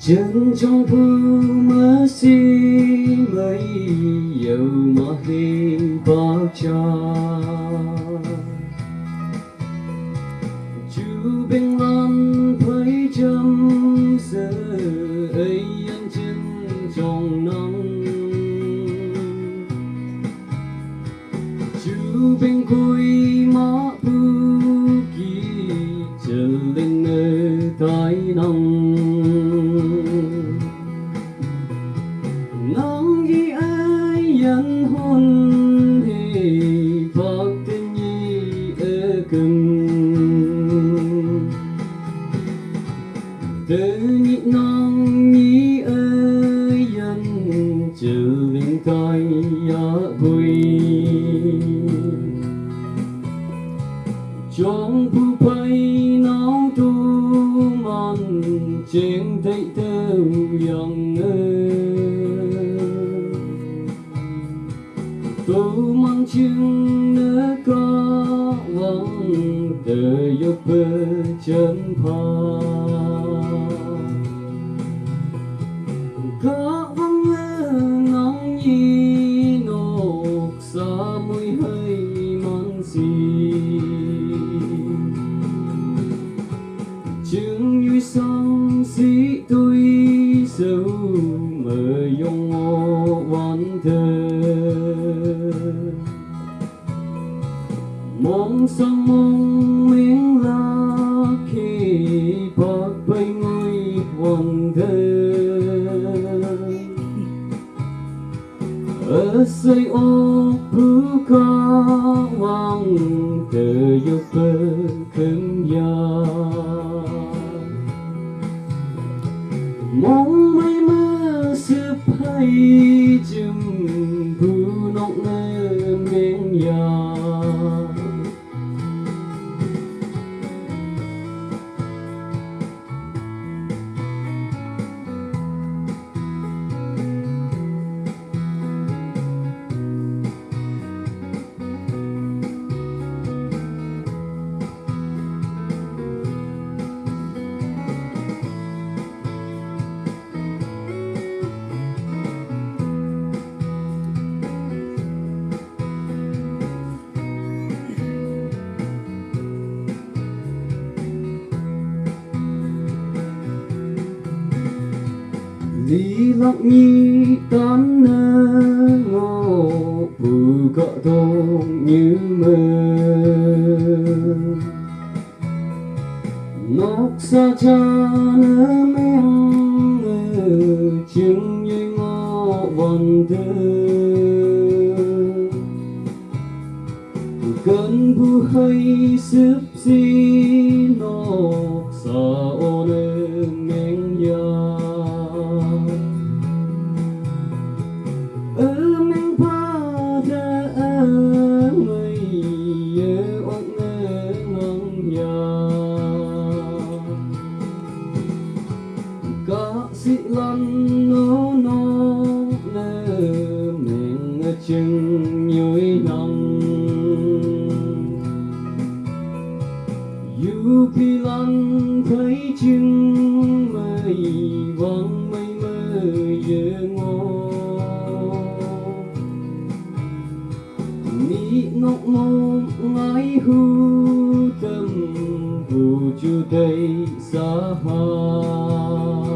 chân trong thu mơ si mấy dầu mà hình bao cha chú bên lan thấy chăm giờ ấy anh chân trong nắng chú bên cuối má bu kỳ chờ lên nơi tai nắng nắng ghi ai dân hôn thì bạc tên nhi ở gần từ nhị nắng nhi ơi dân chờ lên tai ya vui trong bu bay náo tu man trên tay tơ yang tu man chừng nỡ có vắng đời yêu bơ chân pha có vắng nhớ nóng nhi nọc xa môi hơi man gì chừng như sóng xí tôi sâu mơ yong ngô hoàn thơ mong sang mong miếng lá khi bạc bay ngôi hoàn thơ ở xây ô bú ca vang từ yêu bơ khâm ya mong mây mơ sướp hay chừng bu nóc nơ miếng ya lý lặng nhi tan nơ ngô bù gọ thôn như mơ nóc xa cha nơ men chừng như ngô vần thơ cơn bu hay sướp xí nóc xa ô nơ men ya mình pa ra người yêu ông ngang ya cả sĩ lăn nó nơ mình chừng nhối nắng yêu pi lăn thấy chừng mây vang mây mơ giờ ngô mi ngọc mong ngái hu tâm vu chu tây xa hoa